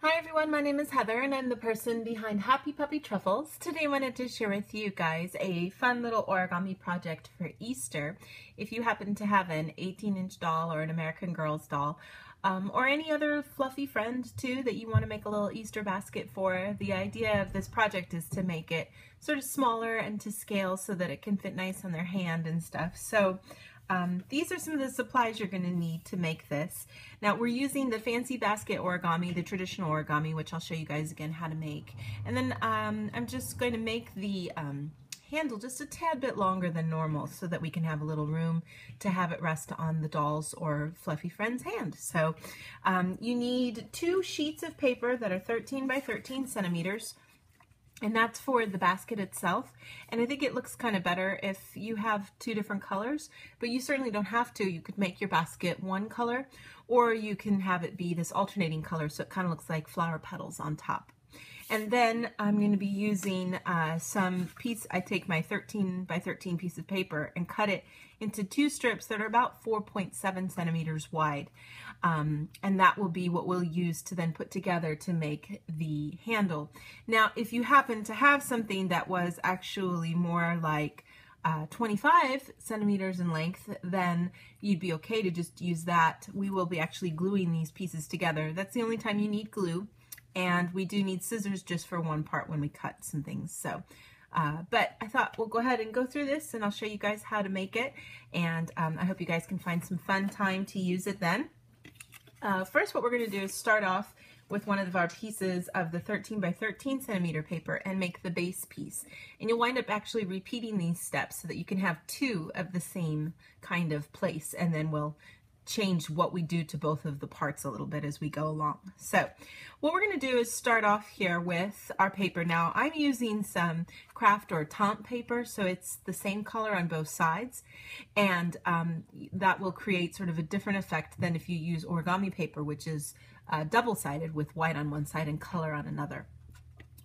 Hi everyone, my name is Heather and I'm the person behind Happy Puppy Truffles. Today I wanted to share with you guys a fun little origami project for Easter. If you happen to have an 18-inch doll or an American Girl's doll, or any other fluffy friend too that you want to make a little Easter basket for, the idea of this project is to make it sort of smaller and to scale so that it can fit nice on their hand and stuff. So these are some of the supplies you're going to need to make this. Now we're using the fancy basket origami, the traditional origami, which I'll show you guys again how to make. And then I'm just going to make the handle just a tad bit longer than normal so that we can have a little room to have it rest on the doll's or fluffy friend's hand. So you need 2 sheets of paper that are 13 by 13 centimeters. And that's for the basket itself. And I think it looks kind of better if you have 2 different colors, but you certainly don't have to. You could make your basket one color, or you can have it be this alternating color so it kind of looks like flower petals on top. And then I'm going to be using I take my 13 by 13 piece of paper and cut it into 2 strips that are about 4.7 centimeters wide. And that will be what we'll use to then put together to make the handle. Now, if you happen to have something that was actually more like 25 centimeters in length, then you'd be okay to just use that. We will be actually gluing these pieces together. That's the only time you need glue. And we do need scissors just for one part when we cut some things. So, but I thought we'll go ahead and go through this and I'll show you guys how to make it. And I hope you guys can find some fun time to use it then. First, what we're going to do is start off with one of our pieces of the 13 by 13 centimeter paper and make the base piece. And you'll wind up actually repeating these steps so that you can have 2 of the same kind of place, and then we'll change what we do to both of the parts a little bit as we go along. So what we're going to do is start off here with our paper. Now I'm using some craft or taupe paper, so it's the same color on both sides, and that will create sort of a different effect than if you use origami paper, which is double-sided with white on one side and color on another.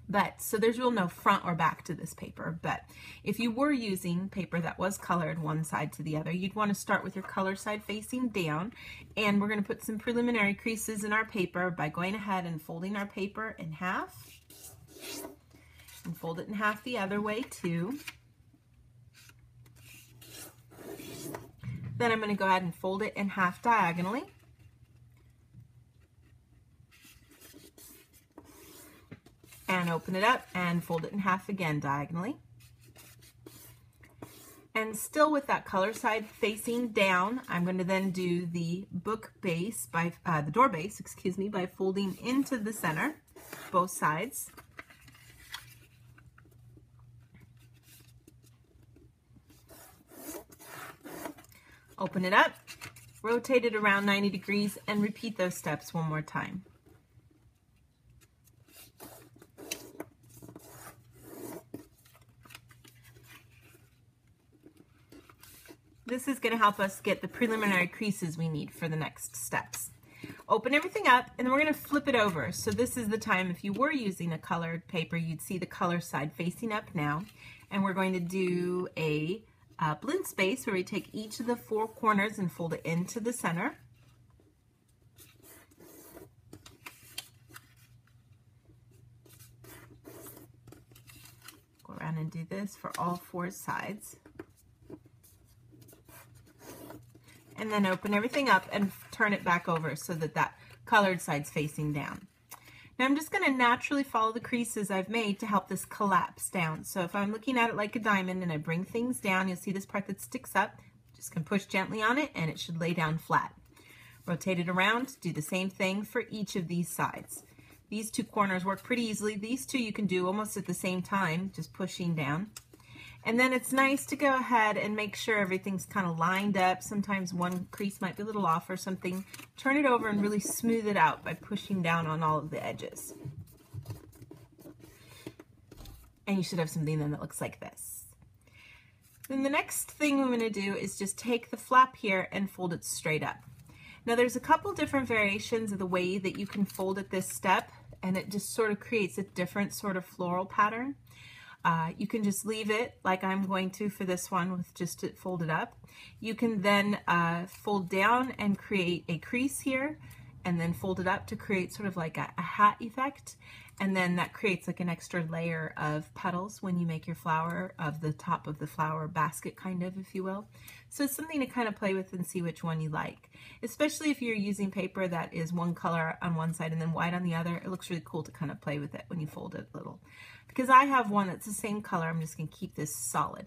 But so there's really no front or back to this paper, but if you were using paper that was colored one side to the other, you'd want to start with your color side facing down, and we're going to put some preliminary creases in our paper by going ahead and folding our paper in half, and fold it in half the other way too. Then I'm going to go ahead and fold it in half diagonally. And open it up and fold it in half again diagonally. And still with that color side facing down, I'm going to then do the book base by the door base, excuse me, by folding into the center, both sides. Open it up, rotate it around 90 degrees, and repeat those steps one more time. This is going to help us get the preliminary creases we need for the next steps. Open everything up, and then we're going to flip it over. So this is the time, if you were using a colored paper, you'd see the color side facing up now. And we're going to do a blend space where we take each of the 4 corners and fold it into the center. Go around and do this for all 4 sides. And then open everything up and turn it back over so that that colored side's facing down. Now I'm just going to naturally follow the creases I've made to help this collapse down. So if I'm looking at it like a diamond and I bring things down, you'll see this part that sticks up. Just can push gently on it and it should lay down flat. Rotate it around, do the same thing for each of these sides. These 2 corners work pretty easily. These 2 you can do almost at the same time, just pushing down. And then it's nice to go ahead and make sure everything's kind of lined up. Sometimes one crease might be a little off or something. Turn it over and really smooth it out by pushing down on all of the edges. And you should have something then that looks like this. Then the next thing I'm going to do is just take the flap here and fold it straight up. Now there's a couple different variations of the way that you can fold at this step, and it just sort of creates a different sort of floral pattern. You can just leave it like I'm going to for this one with just it folded up. You can then fold down and create a crease here and then fold it up to create sort of like a hat effect. And then that creates like an extra layer of petals when you make your flower of the top of the flower basket, kind of, if you will. So it's something to kind of play with and see which one you like. Especially if you're using paper that is one color on one side and then white on the other, it looks really cool to kind of play with it when you fold it a little. Because I have one that's the same color, I'm just going to keep this solid.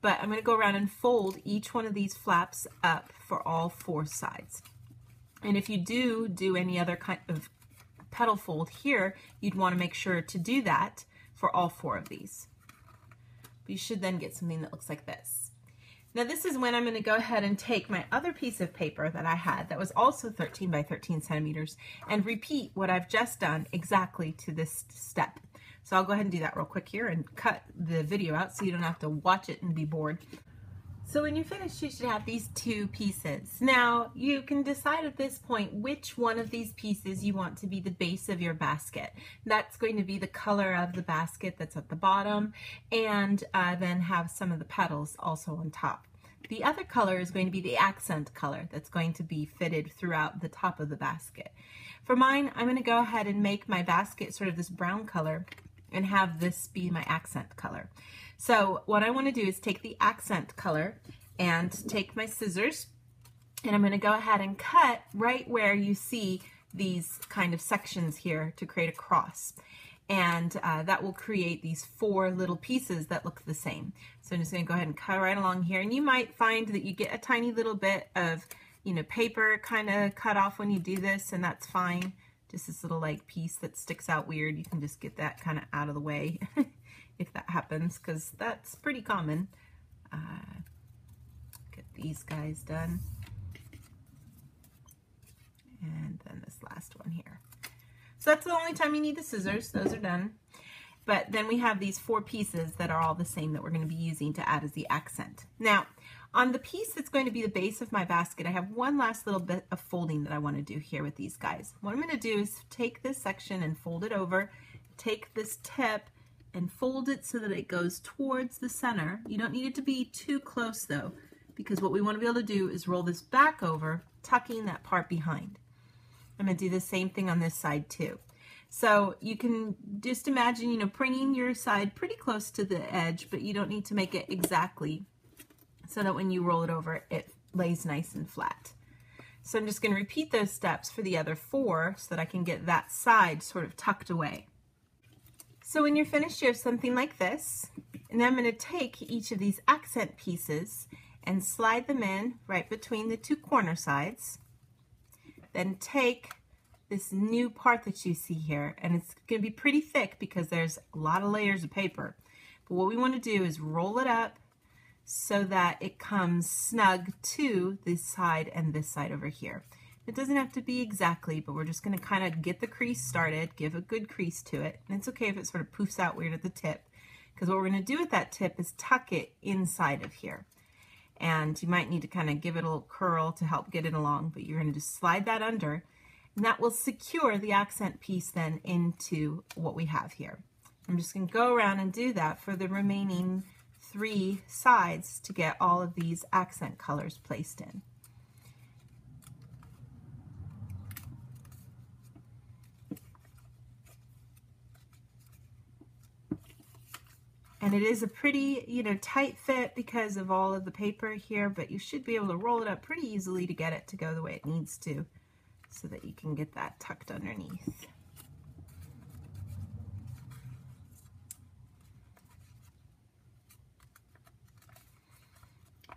But I'm going to go around and fold each one of these flaps up for all 4 sides. And if you do any other kind of petal fold here, you'd want to make sure to do that for all 4 of these. But you should then get something that looks like this. Now this is when I'm going to go ahead and take my other piece of paper that I had that was also 13 by 13 centimeters and repeat what I've just done exactly to this step. So I'll go ahead and do that real quick here and cut the video out so you don't have to watch it and be bored. So when you're finished, you should have these 2 pieces. Now you can decide at this point which one of these pieces you want to be the base of your basket. That's going to be the color of the basket that's at the bottom, and then have some of the petals also on top. The other color is going to be the accent color that's going to be fitted throughout the top of the basket. For mine, I'm going to go ahead and make my basket sort of this brown color and have this be my accent color. So what I want to do is take the accent color and take my scissors, and I'm going to go ahead and cut right where you see these kind of sections here to create a cross. And that will create these 4 little pieces that look the same. So I'm just going to go ahead and cut right along here, and you might find that you get a tiny little bit of, you know, paper kind of cut off when you do this, and that's fine. Just this little like piece that sticks out weird, you can just get that kind of out of the way if that happens, because that's pretty common. Get these guys done. And then this last one here. So that's the only time you need the scissors, those are done. But then we have these 4 pieces that are all the same that we're going to be using to add as the accent. Now, on the piece that's going to be the base of my basket, I have one last little bit of folding that I want to do here with these guys. What I'm going to do is take this section and fold it over, take this tip and fold it so that it goes towards the center. You don't need it to be too close though, because what we want to be able to do is roll this back over, tucking that part behind. I'm going to do the same thing on this side too. So you can just imagine, you know, bringing your side pretty close to the edge, but you don't need to make it exactly, so that when you roll it over, it lays nice and flat. So I'm just going to repeat those steps for the other 4 so that I can get that side sort of tucked away. So when you're finished, you have something like this, and then I'm going to take each of these accent pieces and slide them in right between the 2 corner sides. Then take this new part that you see here, and it's going to be pretty thick because there's a lot of layers of paper. But what we want to do is roll it up so that it comes snug to this side and this side over here. It doesn't have to be exactly, but we're just going to kind of get the crease started, give a good crease to it. And it's okay if it sort of poofs out weird at the tip, because what we're going to do with that tip is tuck it inside of here. And you might need to kind of give it a little curl to help get it along, but you're going to just slide that under, and that will secure the accent piece then into what we have here. I'm just going to go around and do that for the remaining 3 sides to get all of these accent colors placed in. And it is a pretty, you know, tight fit because of all of the paper here, but you should be able to roll it up pretty easily to get it to go the way it needs to, so that you can get that tucked underneath.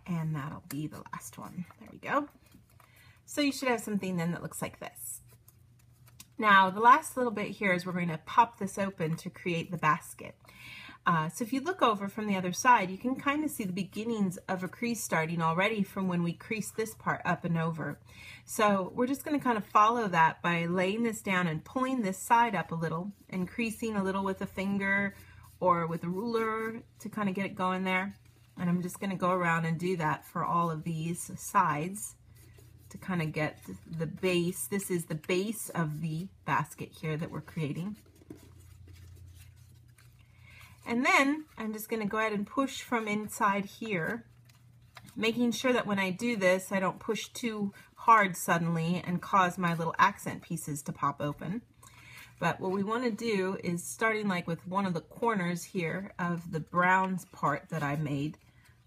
And that'll be the last one. There we go. So you should have something then that looks like this. Now the last little bit here is we're going to pop this open to create the basket. So if you look over from the other side, you can kind of see the beginnings of a crease starting already from when we creased this part up and over. So we're just going to kind of follow that by laying this down and pulling this side up a little and creasing a little with a finger or with a ruler to kind of get it going there. And I'm just going to go around and do that for all of these sides to kind of get the base. This is the base of the basket here that we're creating. And then I'm just going to go ahead and push from inside here making sure that when I do this, I don't push too hard suddenly and cause my little accent pieces to pop open. But what we want to do is, starting like with one of the corners here of the browns part that I made,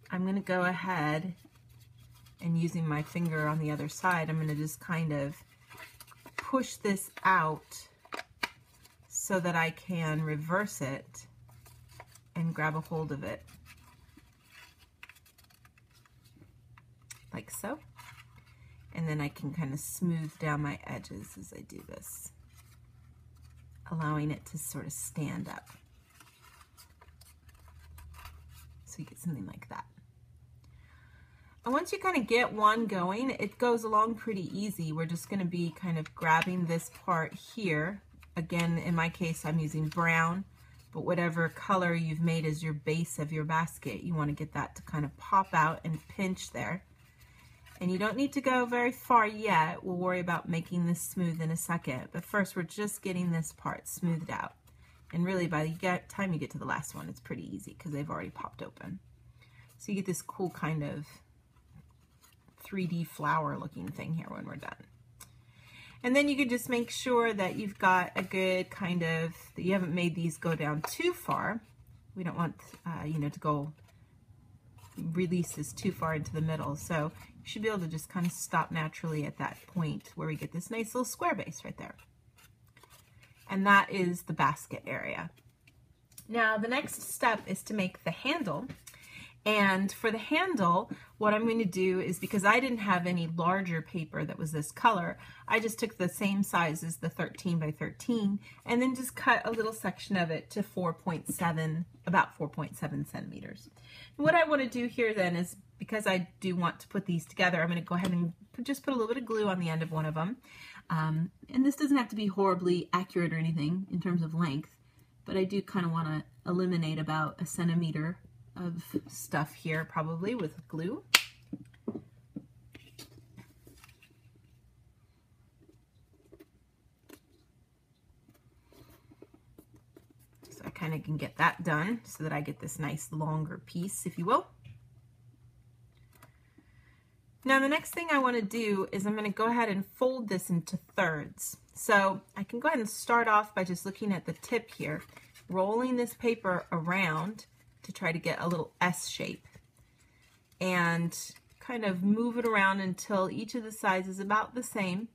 I'm going to go ahead and, using my finger on the other side, I'm going to just kind of push this out so that I can reverse it and grab a hold of it. Like so. And then I can kind of smooth down my edges as I do this, allowing it to sort of stand up. So you get something like that. And once you kind of get one going, it goes along pretty easy. We're just going to be kind of grabbing this part here. Again, in my case, I'm using brown, but whatever color you've made as your base of your basket, you want to get that to kind of pop out and pinch there. And you don't need to go very far yet. We'll worry about making this smooth in a second. But first, we're just getting this part smoothed out. And really, by the time you get to the last one, it's pretty easy because they've already popped open. So you get this cool kind of 3D flower looking thing here when we're done. And then you can just make sure that you've got a good kind of, that you haven't made these go down too far. We don't want, you know, to go release this too far into the middle. So you should be able to just kind of stop naturally at that point where we get this nice little square base right there. And that is the basket area. Now the next step is to make the handle. And for the handle, what I'm going to do is, because I didn't have any larger paper that was this color, I just took the same size as the 13 by 13 and then just cut a little section of it to 4.7, about 4.7 centimeters. And what I want to do here then is, because I do want to put these together, I'm going to go ahead and just put a little bit of glue on the end of one of them. And this doesn't have to be horribly accurate or anything in terms of length, but I do kind of want to eliminate about a centimeter of stuff here, probably with glue. So I kind of can get that done so that I get this nice longer piece, if you will. Now the next thing I want to do is I'm going to go ahead and fold this into thirds. So I can go ahead and start off by just looking at the tip here, rolling this paper around to try to get a little S shape, and kind of move it around until each of the sides is about the same,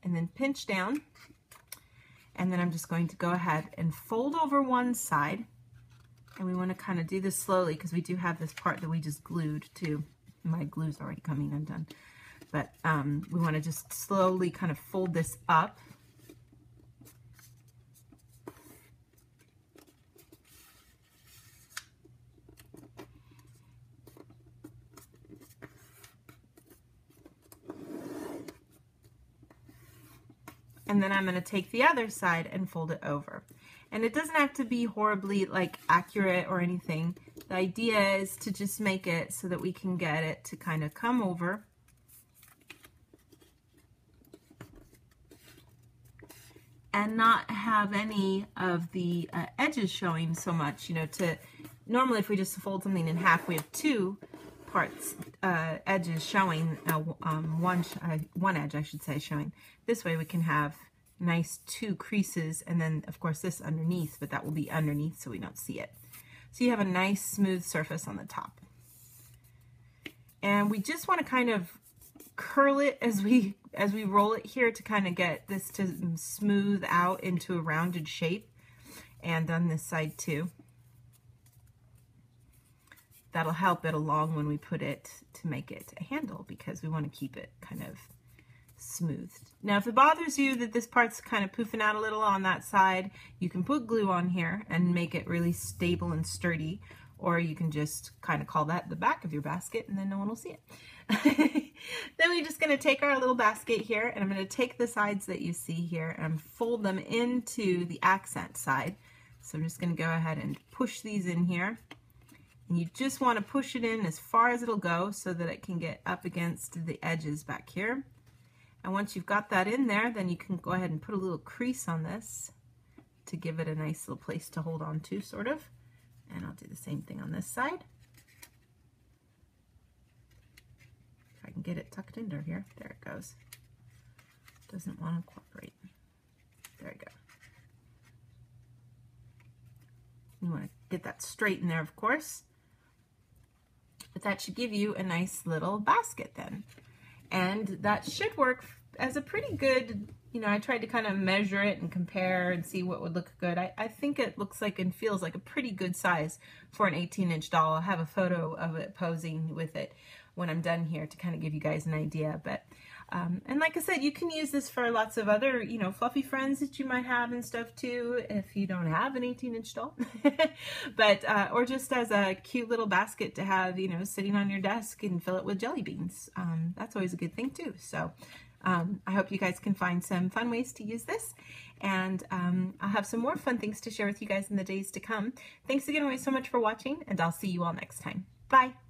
and then pinch down. And then I'm just going to go ahead and fold over one side, and we want to kind of do this slowly because we do have this part that we just glued to. My glue's already coming undone, but we want to just slowly kind of fold this up. And then I'm going to take the other side and fold it over. And it doesn't have to be horribly like accurate or anything. The idea is to just make it so that we can get it to kind of come over and not have any of the edges showing so much. You know, normally if we just fold something in half, we have two parts, edges showing, one edge I should say showing. This way we can have nice two creases, and then of course this underneath, but that will be underneath so we don't see it. So you have a nice smooth surface on the top. And we just want to kind of curl it as we roll it here to kind of get this to smooth out into a rounded shape, and on this side too. That'll help it along when we put it to make it a handle, because we want to keep it kind of smoothed. Now if it bothers you that this part's kind of poofing out a little on that side, you can put glue on here and make it really stable and sturdy, or you can just kind of call that the back of your basket and then no one will see it. Then we're just going to take our little basket here, and I'm going to take the sides that you see here and fold them into the accent side. So I'm just going to go ahead and push these in here. And you just want to push it in as far as it'll go so that it can get up against the edges back here. And once you've got that in there, then you can go ahead and put a little crease on this to give it a nice little place to hold on to, sort of. And I'll do the same thing on this side. get it tucked in here. There it goes. Doesn't want to cooperate. There you go. You want to get that straight in there, of course. But that should give you a nice little basket then. And that should work as a pretty good, you know, I tried to kind of measure it and compare and see what would look good. I think it looks like and feels like a pretty good size for an 18-inch doll. I'll have a photo of it posing with it when I'm done here to kind of give you guys an idea. But and like I said, you can use this for lots of other, you know, fluffy friends that you might have and stuff too, if you don't have an 18-inch doll. But or just as a cute little basket to have, you know, sitting on your desk and fill it with jelly beans. That's always a good thing too. So I hope you guys can find some fun ways to use this, and I'll have some more fun things to share with you guys in the days to come. Thanks again always so much for watching, and I'll see you all next time. Bye!